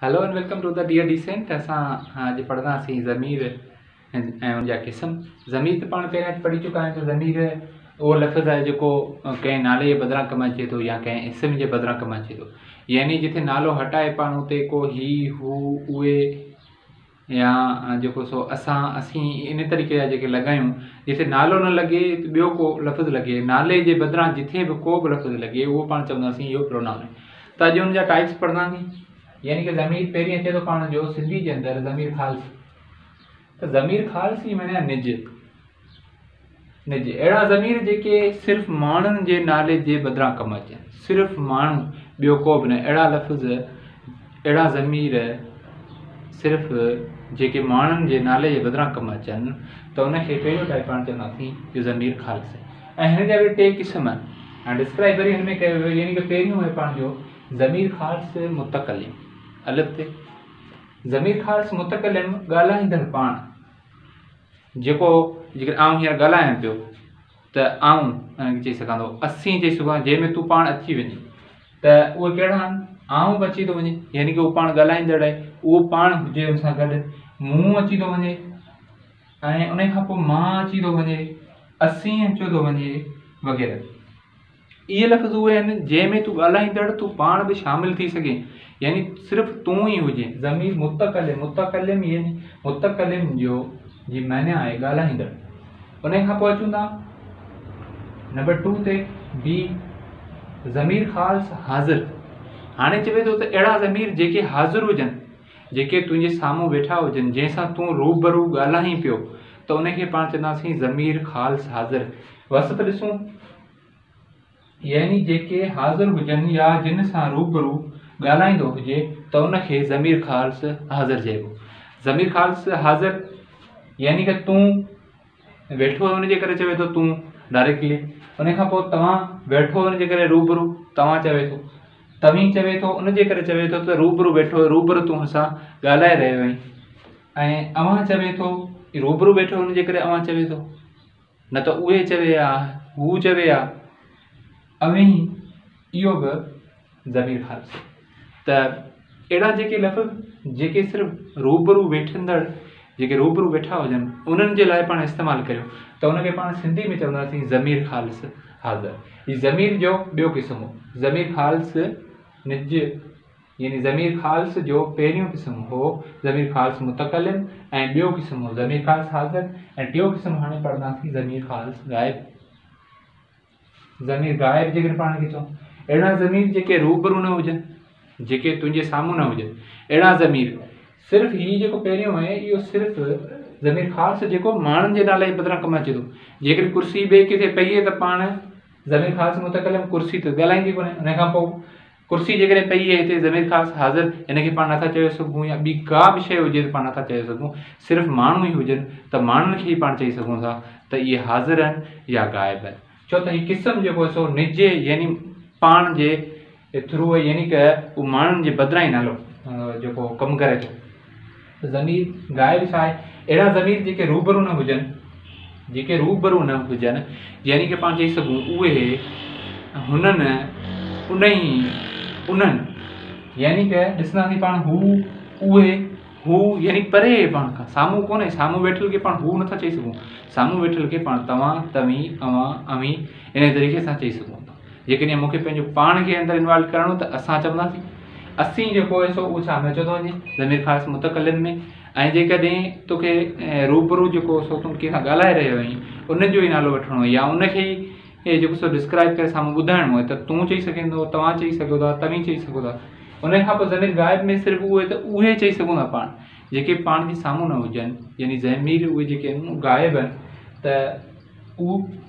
Hello and welcome to the dear decent. असां अॼु पढ़ंदासीं ज़मीर ऐं उनजा क़िस्म। ज़मीर त पाण पहिरियां पढ़ी चुका आहियूं। त ज़मीर उहो लफ़्ज़ आहे जेको कंहिं नाले जे बदिरां कमु अचे थो या कंहिं इस्म जे बदिरां कमु अचे थो। यानी जिथे नालो हटाए पाण उते को ही हू उहे या जेको सो असीं इन तरीक़े जा जेके लॻायूं। जिथे नालो न लॻे ॿियो को लफ़्ज़ लॻे, नाले जे बदिरां जिथे बि को बि लफ़्ज़ लॻे उहो पाण चवंदासीं इहो प्रोनाउन आहे। त अॼु हुनजा टाइप्स पढ़ंदासीं। यानी कि ज़मीर पहिरीं अचे थो पाण जो सिंधी जे अंदरि ज़मीर ख़ालिस। त ज़मीर ख़ालिस ई माना निज अहिड़ा ज़मीर जेके सिर्फ़ु माण्हुनि जे नाले जे बदिरां कमु अचनि, सिर्फ़ु माण्हू ॿियो को बि न। अहिड़ा लफ़्ज़ अहिड़ा ज़मीर सिर्फ़ु जेके माण्हुनि जे नाले जे बदिरां कमु अचनि त उनखे पहिरियों टाइप पाण चवंदासीं जो ज़मीर ख़ालिस आहे। ऐं हिन जा बि टे क़िस्म आहिनि ऐं डिस्क्राइब वरी हिन में कयो वियो। यानी कि पहिरियों आहे पाण जो ज़मीर ख़ालिस मुतकलिम। अलॻि ते ज़मीर ख़ालिस मुतकलिम ॻाल्हाईंदड़ पाण, जेको जेकर आउं हींअर ॻाल्हायां पियो त आउं चई सघां थो, असीं चई सघां, जंहिंमें तूं पाण अची वञे त उहे कहिड़ा आहिनि? आउं बि अची थो वञे, यानी कि उहो पाण ॻाल्हाईंदड़ आहे, उहो पाण हुजे हुन सां गॾु। मूं अची थो वञे ऐं उन खां पोइ मां अची थो वञे, असीं अची थो वञे वग़ैरह। इहे लफ़्ज़ उहे आहिनि जंहिंमें तूं ॻाल्हाईंदड़ तूं पाण बि शामिलु थी सघे। यानी सिर्फ़ु तूं ई हुजे। ज़मीर मुतकलिम यानी मुतकलिम जो जी माना आहे ॻाल्हाईंदड़। उन खां पोइ अचूं था नंबर 2 ते बी ज़मीर ख़ालिस हाज़िर। हाणे चवे थो त अहिड़ा ज़मीर जेके हाज़िर हुजनि, जेके तुंहिंजे साम्हूं वेठा हुजनि, जंहिंसां तूं रूबरू ॻाल्हाहीं पियो, त उनखे पाण चवंदासीं ज़मीर ख़ालिस हाज़िर। वसत ॾिसूं, यानी जेके हाज़िर हुजनि या जिन सां रूबरू ॻाल्हाईंदो हुजे त उनखे ज़मीर ख़ालिस हाज़िर चइबो। ज़मीर ख़ालिस हाज़िर यानी कि तूं वेठो हुन जे करे चवे थो तूं डायरेक्टली। उन खां पोइ तव्हां वेठो हुन जे करे रूबरू तव्हां चवे थो, तव्हीं चवे थो उन जे करे चवे थो त रूबरू वेठो, रूबरू तूं सां ॻाल्हाए रहियो आहीं। ऐं अवां चवे थो, रूबरू वेठो हुन जे करे अवां चवे थो, न त उहे चवे आ, हू चवे आ, अवें। इहो बि ज़मीर ख़ालिस। त अहिड़ा जेके लफ़्ज़ जेके सिर्फ़ु रूबरू वेठंदड़, जेके रूबरू वेठा हुजनि, उन्हनि जे लाइ पाण इस्तेमालु करियो त उनखे पाण सिंधी में चवंदासीं ज़मीर ख़ालिस हाज़िर। हीउ ज़मीर जो ॿियो क़िस्म हो। ज़मीर ख़ालिस निज यानी ज़मीर ख़ालिस जो पहिरियों क़िस्म हो ज़मीर ख़ालिस मुतकलिम, ऐं ॿियो क़िस्म हो ज़मीर ख़ालिस हाज़िर, ऐं टियों क़िस्म हाणे पढ़ंदासीं ज़मीर ख़ालिस गाइब। ज़मीर गाइब जेकर पाण खे चऊं, अहिड़ा ज़मीर जेके रूबरू न हुजनि, जेके तुंहिंजे साम्हूं न हुजनि, अहिड़ा ज़मीर। सिर्फ़ु हीउ जेको पहिरियों आहे इहो सिर्फ़ु ज़मीर ख़ालिस जेको माण्हुनि जे नाले जे बदिरां कमु अचे थो। जेकॾहिं कुर्सी ॿिए किथे पई आहे त पाण ज़मीर ख़ालिस मुतकलिम कुर्सी त ॻाल्हाईंदी कोन्हे। उन खां पोइ कुर्सी जेकॾहिं पई आहे हिते ज़मीर ख़ालिस हाज़िर, हिनखे पाण नथा चई सघूं, या ॿी का बि शइ हुजे त पाण नथा चई सघूं। सिर्फ़ु माण्हू ई हुजनि त माण्हुनि खे ई पाण चई सघूं था त इहे हाज़िर आहिनि या गाइब आहिनि। छो त हीउ क़िस्म जेको आहे सो निज यानी पाण जे थ्रू, यानी कि उहो माण्हुनि जे बदिरां ई नालो जेको कमु करे थो। ज़मीर गाइब छा आहे? अहिड़ा ज़मीर जेके रूबरू न हुजनि, जेके रूबरू न हुजनि, यानी कि पाण चई सघूं उहे हुननि उन्हनि, यानी कि ॾिसंदासीं पाण हू उहे हू यानी परे पाण खां, साम्हूं कोन्हे। साम्हूं वेठल खे पाण हू नथा चई सघूं, साम्हूं वेठल खे पाण तव्हां, तव्हीं, अवां, अवीं इन तरीक़े सां चई सघूं था। जेकॾहिं मूंखे पंहिंजो पाण खे अंदरि इन्वॉल्व करिणो त असां चवंदासीं। असीं जेको आहे सो उहो छा में अचो थो वञे ज़मीर ख़ालिस मुतकलिम में। ऐं जेकॾहिं तोखे रूबरू जेको सो तूं कंहिंसां ॻाल्हाए रहियो आहीं, उनजो ई नालो वठिणो आहे या उनखे ई जेको सो डिस्क्राइब करे साम्हूं ॿुधाइणो आहे त तूं चई सघंदो, तव्हां चई सघो था, तव्हीं चई सघो था। उन खां पोइ ज़मीर गाइब में सिर्फ़ु उहे त उहे चई सघूं था पाण जेके पाण जे साम्हूं न हुजनि, यानी ज़मीर उहे जेके आहिनि गाइब आहिनि। त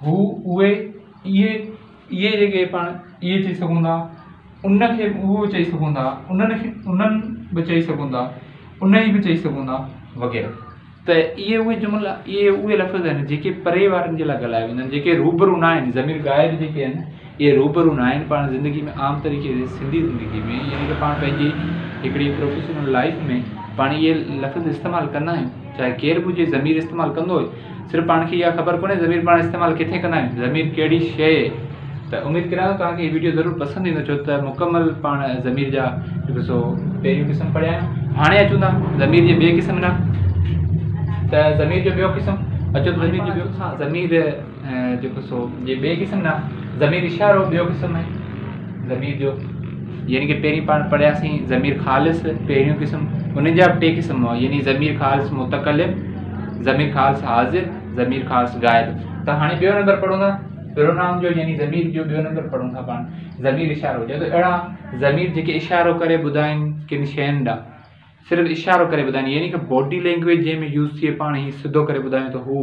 हू उहे इहे जेके पाण इहे चई सघूं था, उनखे उहो चई सघूं था, उन्हनि बि चई सघूं था, उन ई बि चई सघूं था वग़ैरह। त इहे उहे जुमिला, इहे उहे लफ़्ज़ आहिनि जेके परे वारनि जे लाइ ॻाल्हाए वेंदा आहिनि, जेके रूबरू न आहिनि। ज़मीर गाइब जेके आहिनि इहे रूबरू न आहिनि पाण ज़िंदगी में, आम तरीक़े से सिंधी ज़िंदगी में, यानी कि पाण पंहिंजी हिकिड़ी प्रोफेशनल लाइफ में पाण इहे लफ़्ज़ इस्तेमालु कंदा आहियूं। चाहे केर बि हुजे ज़मीर इस्तेमालु कंदो हुजे, सिर्फ़ु पाण खे इहा ख़बर कोन्हे ज़मीर पाण इस्तेमालु किथे कंदा आहियूं, ज़मीर कहिड़ी शइ तो उम्मीद करा तो तव्हांखे वीडियो ज़रूर पसंद ईंदो, छो त मुकम्मल पाण ज़मीर जा जेको सो पहिरियों क़िस्म पढ़िया आहियूं। हाणे अचूं था ज़मीर जे ॿिए क़िस्म ॾांहुं। त ज़मीर जो ॿियो क़िस्म अचो त ज़मीर जो ॿियो ज़मीर जेको सो जे ॿिए क़िस्म ॾांहुं ज़मीर इशारो ॿियो क़िस्म आहे ज़मीर जो, यानी कि पहिरीं पाण पढ़ियासीं ज़मीर ख़ालिस पहिरियों क़िस्म, उन जा टे क़िस्म हुआ, यानी ज़मीर ख़ालिस मुतकल्लिम, ज़मीर ख़ालिस हाज़िर, ज़मीर ख़ालिस गाइब। त हाणे ॿियो नंबर पढ़ूं था प्रोनाउन जो, यानी ज़मीर जो ॿियो नंबर पढ़ूं था पाण ज़मीर इशारो। जो त अहिड़ा ज़मीर जेके इशारो करे ॿुधाइनि किन शयुनि ॾांहुं, सिर्फ़ु इशारो करे ॿुधाइनि, यानी कि बॉडी लैंग्वेज जंहिंमें यूज़ थिए पाण हीअ सिधो करे ॿुधायूं त हू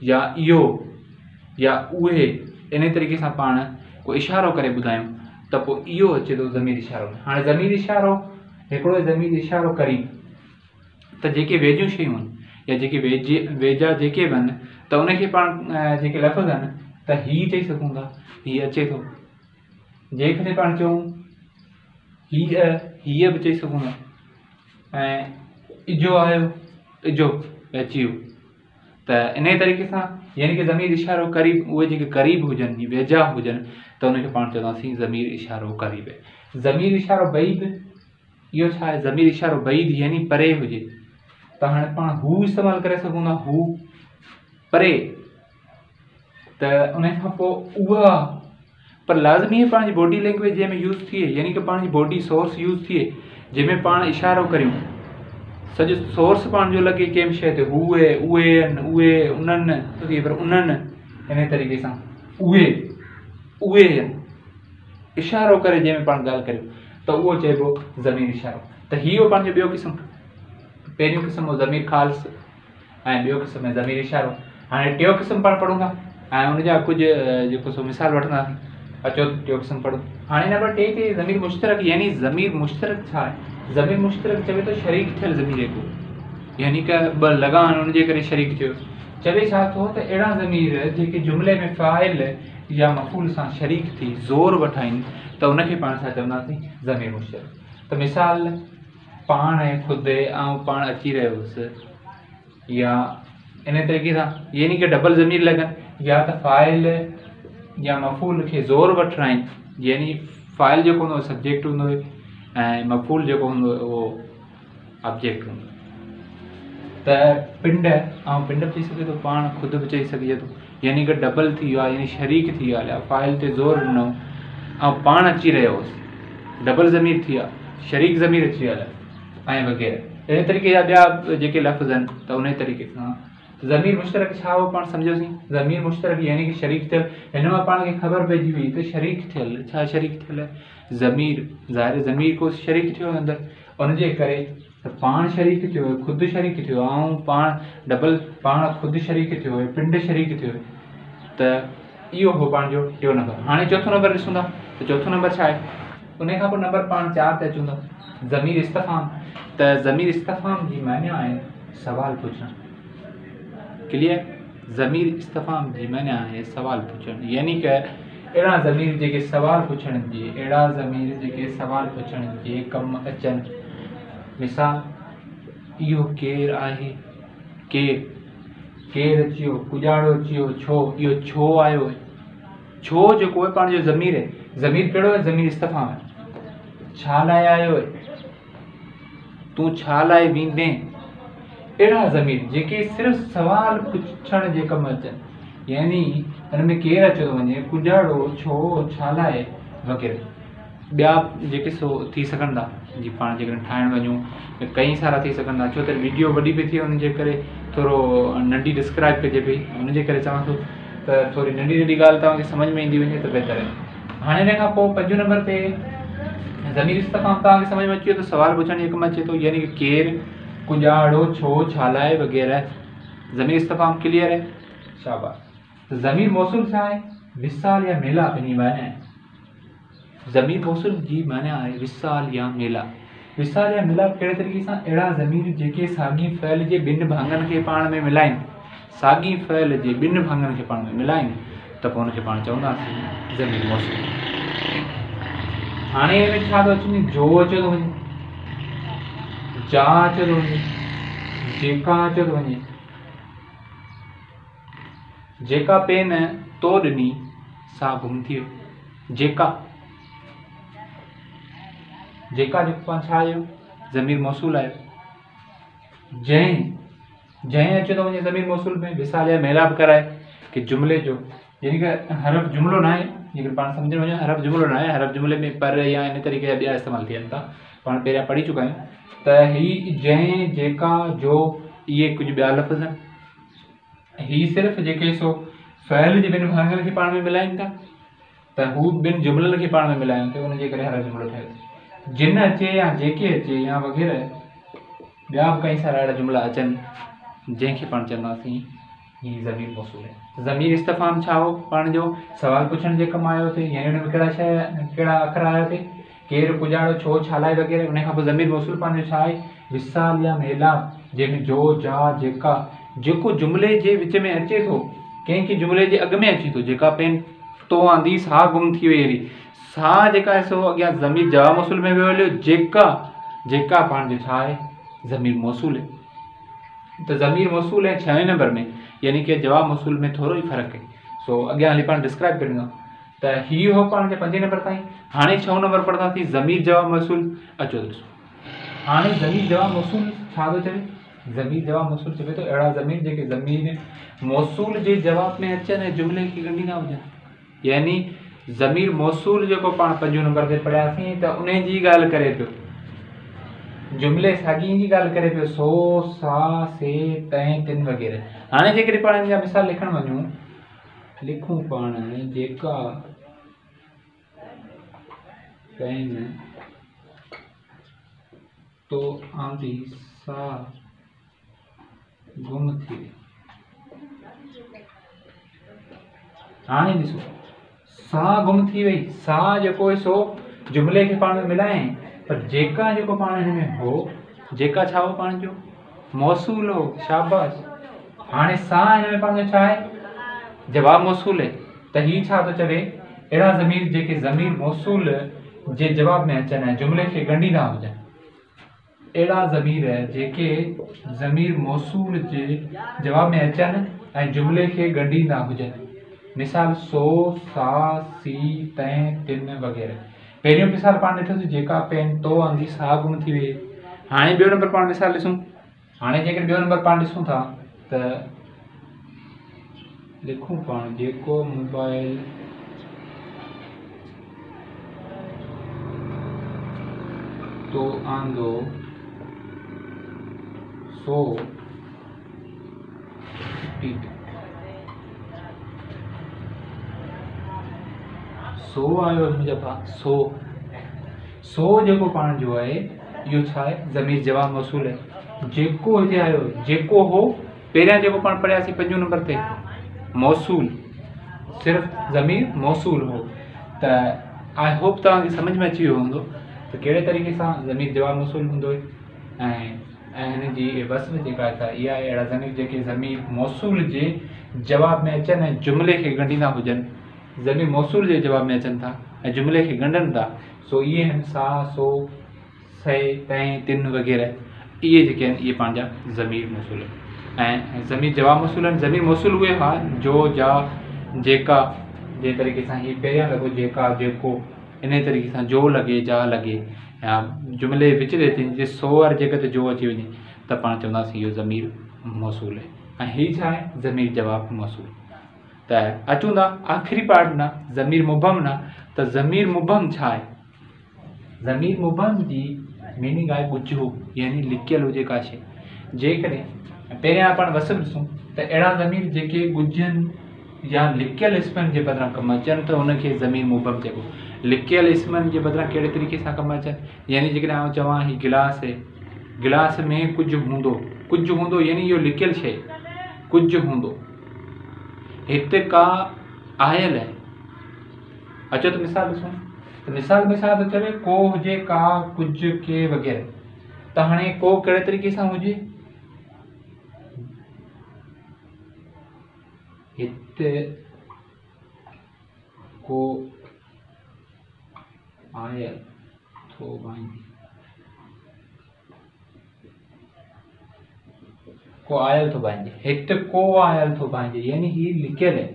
या इहो या उहे, इन तरीक़े सां पाण को इशारो करे ॿुधायूं त पोइ इहो अचे थो ज़मीर इशारो। हाणे ज़मीर इशारो हिकिड़ो ज़मीर इशारो करीब, त जेके वेझियूं शयूं आहिनि या जेके वेझा जेके बि आहिनि त उनखे पाण जेके लफ़्ज़ आहिनि त हीअ चई सघूं था, हीअ अचे थो, जेकॾहिं पाण चऊं हीअ बि चई सघूं था, ऐं इजो आयो इजो अची वियो। त इन तरीक़े सां यानी कि ज़मीर इशारो करीब, उहे जेके करीब हुजनि वेझा हुजनि त उनखे पाण चवंदासीं ज़मीर इशारो करीब आहे। ज़मीर इशारो बैद, इहो छा आहे ज़मीर इशारो बैद यानी परे हुजे, त हाणे पाण हू इस्तेमालु करे सघूं था, हू परे, त उन खां पोइ उहा, पर लाज़मी पाण जी बॉडी लैंग्वेज जंहिंमें यूज़ थिए, यानी कि पाण जी बॉडी सोर्स यूज़ थिए जंहिंमें पाण इशारो करियूं, सॼो सोर्स पाण जो लॻे कंहिं बि शइ ते, उहे आहिनि, उहे उन्हनि, पर उन्हनि, इन तरीक़े सां उहे आहिनि, इशारो करे जंहिंमें पाण ॻाल्हि करियूं त उहो चइबो ज़मीर इशारो। त इहो पंहिंजो ॿियो क़िस्म, पहिरियों क़िस्म हो ज़मीर ख़ालिस ऐं ॿियो क़िस्म आहे ज़मीर इशारो। हाणे टियों क़िस्म पाण पढ़ूं था ऐं उनजा कुझु जेको सो मिसाल वठंदासीं। अचो टियों क़िस्म पढ़ूं। हाणे नंबर टे ते ज़मीर मुश्तरक, यानी ज़मीर मुश्तरक छा आहे? ज़मीर मुश्तरक चवे थो शरीक थियल ज़मीर हिकु, यानी कि ॿ लॻा आहिनि उनजे करे शरीक थियो। चवे छा थो त अहिड़ा ज़मीर जेके जुमिले में फ़ाइल या मफ़ूल सां शरीक थी ज़ोर वठाइनि त उनखे पाण छा चवंदासीं ज़मीर मुश्तरक। त मिसाल पाण ख़ुदि ऐं पाण अची रहियो हुउसि, या इन तरीक़े सां यानी कि डबल ज़मीर लॻनि, या त फ़ाइल या मफ़ूल खे ज़ोर वठाइनि, यानी फ़ाइल जेको हूंदो सब्जेक्ट हूंदो ऐं मफ़ूल जेको हूंदो उहो ऑब्जेक्ट हूंदो। त पिंड ऐं पिंड बि चई सघे थो, पाण ख़ुदि बि चई सघिजे थो, यानी कि डबल थी वियो आहे, यानी शरीक थी वियो आहे, फ़ाइल ते ज़ोर ॾिनो ऐं पाण अची रहियो हुउसि, डबल ज़मीर थी विया, शरीक ज़मीर अची विया ऐं वग़ैरह। अहिड़े तरीक़े जा ॿिया जेके लफ़्ज़ आहिनि त उन तरीक़े सां ज़मीर मुश्तरक छा हो पाण सम्झोसीं। ज़मीर मुश्तरक यानी कि शरीक थियल, हिन मां पाण खे ख़बर पइजी वई त शरीक थियल छा, शरीक थियल ज़मीर, ज़ाहिर ज़मीर को शरीक थियो अंदरि, उनजे करे त पाण शरीक थियो, ख़ुदि शरीक थियो ऐं पाण डबल पाण ख़ुदि शरीक थियो, पिंड शरीक थियो। त इहो हो पंहिंजो टियों नंबर। हाणे चौथों नंबर ॾिसूं था त चौथों नंबर छा आहे। उन खां पोइ नंबर पाण 4 ते अचूं था, ज़मीर इस्तफ़ाम। त ज़मीर इस्तफ़ाम जी माना आहे सवाल पुछणु। क्लियर? ज़मीर इस्तफ़ाम जी माना आहे सवाल पुछणु, यानी कि अहिड़ा ज़मीर जेके सवाल पुछण जे, अहिड़ा ज़मीर जेके सवाल पुछण जे कमु अचनि। मिसाल इहो केरु आहे, केरु अची वियो, कुॼाड़ो अची वियो, छो, इहो छो आयो आहे। छो जेको आहे पाण जो ज़मीर आहे, ज़मीर कहिड़ो आहे, ज़मीर इस्तफ़ाम आहे। छा लाइ आयो आहे, तूं छा लाइ वेंदे। अहिड़ा ज़मीर जेके सिर्फ़ु सवाल पुछण जे कमु अचनि, यानी हिन में केरु अची थो वञे, कुॼाड़ो, छो, छा लाइ वग़ैरह। ॿिया जेके सो थी सघनि था, जीअं पाण जेकॾहिं ठाहिणु वञूं कई सारा थी सघनि था, छो त वीडियो वॾी बि थिए, हुनजे करे थोरो नंढी डिस्क्राइब कजे पई, हुनजे करे चवां थो त थोरी नंढी ॻाल्हि तव्हांखे सम्झ में ईंदी वञे त बहितर आहे। हाणे हिन खां पोइ 5 नंबर ते ज़मीर इस्तफ़ाम तव्हांखे सम्झ में अची वियो त सवाल पुछण जे कमु अचे थो, यानी कि केरु, कुॼाड़ो, छो, छा लाइ वग़ैरह। ज़मीर इस्तफ़ाम क्लियर आहे, शाबाश। ज़मीर मौसूल छा आहे, विसाल या मेला ॿिन्ही माना आहे। ज़मीर मौसूल जी माना आहे विसाल या मेला। विसाल या मेला कहिड़े तरीक़े सां, अहिड़ा ज़मीर जेके साॻी फ़इल जे ॿिनि भाङनि खे पाण में मिलाइनि, साॻी फ़इल जे ॿिनि भाङनि खे पाण में मिलाइनि त पोइ हुनखे पाण चवंदासीं ज़मीर मौसूल। हाणे हिन में छा थो अचे वञे, जो अचे थो वञे, जा अचे थो वञे, जेका अचे थो वञे। जेका पेन तो ॾिनी, सा गुम थी वियो। जेका जेका जेको पाण छा आयो ज़मीर मौसूल आयो। जंहिं अचे थो वञे ज़मीर मौसूल में मिसाल या मेलाप कराए कि जुमिले जो यानी कि हरफ जुमिलो न आहे, जेकर पाण सम्झ में वञो हरफ जुमिलो न आहे, हरफ जुमिले में पर या इन तरीक़े जा ॿिया इस्तेमालु थियनि था, पाण पहिरियां पढ़ी चुका आहियूं त ही जंहिं जेका जो इहे कुझु ॿिया लफ़्ज़ आहिनि। ही सिर्फ़ु जेके सो फ़इल जे ॿिनि भाङनि खे पाण में मिलाइनि था त हू ॿिनि जुमिलनि खे पाण में मिलाइनि था, उनजे करे हरफ जुमिलो ठहे। जिन अचे या जेके अचे या वग़ैरह ॿिया बि कई सारा अहिड़ा जुमिला अचनि जंहिंखे पाण चवंदासीं ही ज़मीर मौसूल आहे। ज़मीर इस्तफ़ाम छा हो, पाण जो सवाल पुछण जे कमु आयो थिए, यानी हुन में कहिड़ा अखर आया थिए, केरु पुॼाड़ो छो छालाए वग़ैरह। उन खां पोइ ज़मीर मौसूल पंहिंजो छा आहे, विसाल या मेलाप, जंहिंमें जो जा जेका जेको जुमिले जे विच में अचे थो, कंहिं जुमिले जे अॻु में अचे थो, जेका पेन तो आंदी सा गुम थी वई अहिड़ी सा जेका आहे सो अॻियां ज़मीर जवाब मौसूल में वियो हलियो। जेका पाण जो छा आहे ज़मीर मौसूल आहे। त ज़मीर मौसूल आहे 6वें नंबर में, यानी कि जवाब मौसूल में थोरो ई फ़र्क़ु आहे। सो अॻियां हली पाण डिस्क्राइब करींदा त ही हो पाण जे 5 नंबर ताईं। हाणे 6 नंबर पढ़ंदासीं ज़मीर जवाब मौसूल। अचो ॾिसो हाणे ज़मीर जवाब मौसूल छा थो चवे, ज़मीर जवाब मौसूल चवे थो अहिड़ा ज़मीर जेके ज़मीर मौसूल जे जवाब में अचनि ऐं जुमिले खे ॻंढींदा हुजनि। यानी ज़मीर मौसूल जेको पाण 5 नंबर ते पढ़ियासीं त उन जी ॻाल्हि करे पियो, जुमिले साॻी जी ॻाल्हि करे पियो, सो सा से तंहिं तिन वग़ैरह। हाणे जेकॾहिं पाण हिन जा मिसाल लिखण वञूं, लिखूं पाण जेका पेन तो आंदी सा गुम थी वई। हाणे ॾिसो सा गुम थी वई, सा जेको सो जुमिले खे पाण में मिलाए, पर जेका जेको पाण हिन में हो, जेका छा हो पाण जो मौसूल हो। शाबाश। हाणे सा हिन में पाण जो छा आहे, जवाब मौसूल आहे। त ही छा थो चवे, अहिड़ा ज़मीर जेके ज़मीर मौसूल जे जवाब में अचनि ऐं जुमिले खे ॻंढींदा हुजनि, अहिड़ा ज़मीर जेके ज़मीर मौसूल जे जवाब में अचनि ऐं जुमिले खे ॻंढींदा हुजनि। मिसाल सो सा सी तंहिं तिन वग़ैरह। पहिरियों मिसाल पाण ॾिठोसीं जेका पेन तो आंदी सा गुम थी वई। हाणे ॿियो नंबर पाण मिसाल ॾिसूं। हाणे जेकर ॿियो नंबर पाण ॾिसूं था त लिखूं पाण जेको मोबाइल तो आंदो सो सो आयो मुंहिंजा भाउ, सो जेको पाण जो आहे इहो छा आहे, ज़मीर जवाब मौसूल आहे। जेको हिते आयो जेको हो, पहिरियां जेको पाण पढ़ियासीं 5 नंबर ते मौसूल, सिर्फ़ु ज़मीर मौसूल हो। त आई होप तव्हांखे सम्झ में अची वियो हूंदो त कहिड़े तरीक़े सां ज़मीर जवाब मौसूल हूंदो आहे ऐं हिन जी वस्फ़ जेका आहे इहा आहे अहिड़ा ज़मीर जेके ज़मीर मौसूल जे जवाब में अचनि ऐं जुमिले खे ॻंढींदा हुजनि। ज़मीर मौसूल जे जवाब में अचनि था ऐं जुमिले खे ॻंढनि था, सो इहे आहिनि सा सो से तंहिं तिन वग़ैरह। इहे जेके आहिनि इहे पंहिंजा ज़मीर मौसूल ऐं ज़मीर जवाब मौसूल आहिनि। ज़मीर मौसूल उहे हा जो जा जेका जे तरीक़े सां हीअ पहिरियां लॻो जेका जेको, इन तरीक़े सां जो लॻे जा लॻे या जुमिले विच ते अचे जीअं सो वारी जॻह ते जो अची वञे त पाण चवंदासीं इहो ज़मीर मौसूल आहे। ऐं हीअ छा आहे ज़मीर जवाब मौसूल। त अचूं था आख़िरी पार्ट न ज़मीर मुबहम न। त ज़मीर मुबहम छा आहे, ज़मीर मुबहम जी मीनिंग आहे ॻुझो, यानी लिकियल हुजे का शइ। जेकॾहिं पहिरियां पाण वसफ़ ॾिसूं त अहिड़ा ज़मीर जेके ॻुझनि या लिकियल इस्मनि जे बदिरां कमु अचनि त हुनखे ज़मीर मुबहम चइबो। लिकियल इस्मनि जे बदिरां कहिड़े तरीक़े सां कमु अचनि, यानी जेकॾहिं आउं चवां हीउ गिलास आहे, गिलास में कुझु हूंदो यानी इहो लिकियल शइ कुझु हूंदो। हिते का आयल आहे। अचो त मिसाल ॾिसूं त मिसाल में छा थो चवे, को हुजे का कुझु के वग़ैरह। त हाणे को कहिड़े तरीक़े सां हुजे, हिते को आयल थो वञे, को आयल थो वञे, हिते को आयल थो वञे, यानी ही लिकियल है।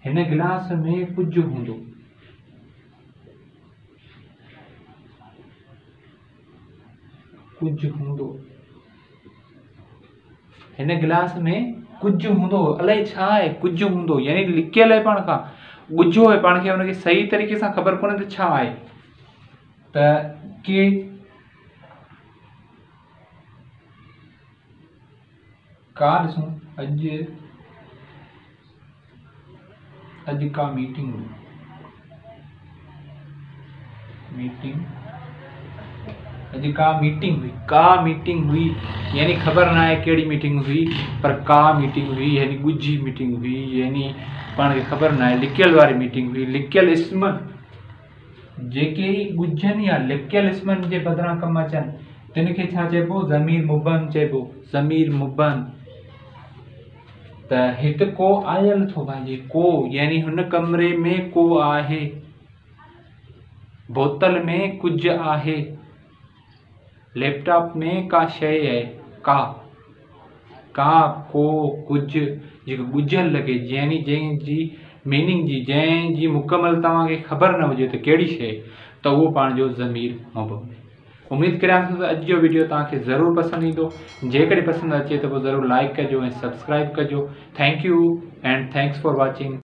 हिन गिलास में कुझु हूंदो। कुझु हूंदो, हिन गिलास में कुझु हूंदो। अलाए छा आहे कुझु हूंदो, यानी लिखियल आहे पाण खां, ॻुझो आहे, पाण खे हुनखे सही तरीक़े सां ख़बर कोन्हे त छा आहे। त के का ॾिसूं, अॼु का मीटिंग हुई, अॼु का मीटिंग हुई, यानी ख़बर न आहे कहिड़ी मीटिंग हुई, पर का मीटिंग हुई, यानी ॻुझी मीटिंग हुई, यानी पाण खे ख़बर न आहे लिकियल वारी मीटिंग हुई। लिकियल इस्मनि जेके ॻुझनि या लिकियल इस्मनि जे बदिरां कमु अचनि, तिन खे छा चइबो? ज़मीर मुबहम चइबो, ज़मीर मुबहम। त हिते को आयल थो भाॼे, को यानी हुन कमरे में को आहे, बोतल में कुझु आहे, लैपटॉप में का शइ आहे, का को कुझु जेको ॻुझियल लॻे, यानी जंहिंजी मीनिंग जी, जंहिंजी मुकमल तव्हांखे ख़बर न हुजे त कहिड़ी शइ, त उहो पाण जो ज़मीर मुबहम। उम्मीद करियां थो त अॼु जो वीडियो तव्हांखे ज़रूरु पसंदि ईंदो। जेकॾहिं पसंदि अचे त पोइ ज़रूरु लाइक कजो ऐं सब्सक्राइब कजो। Thank U and thanks for watching.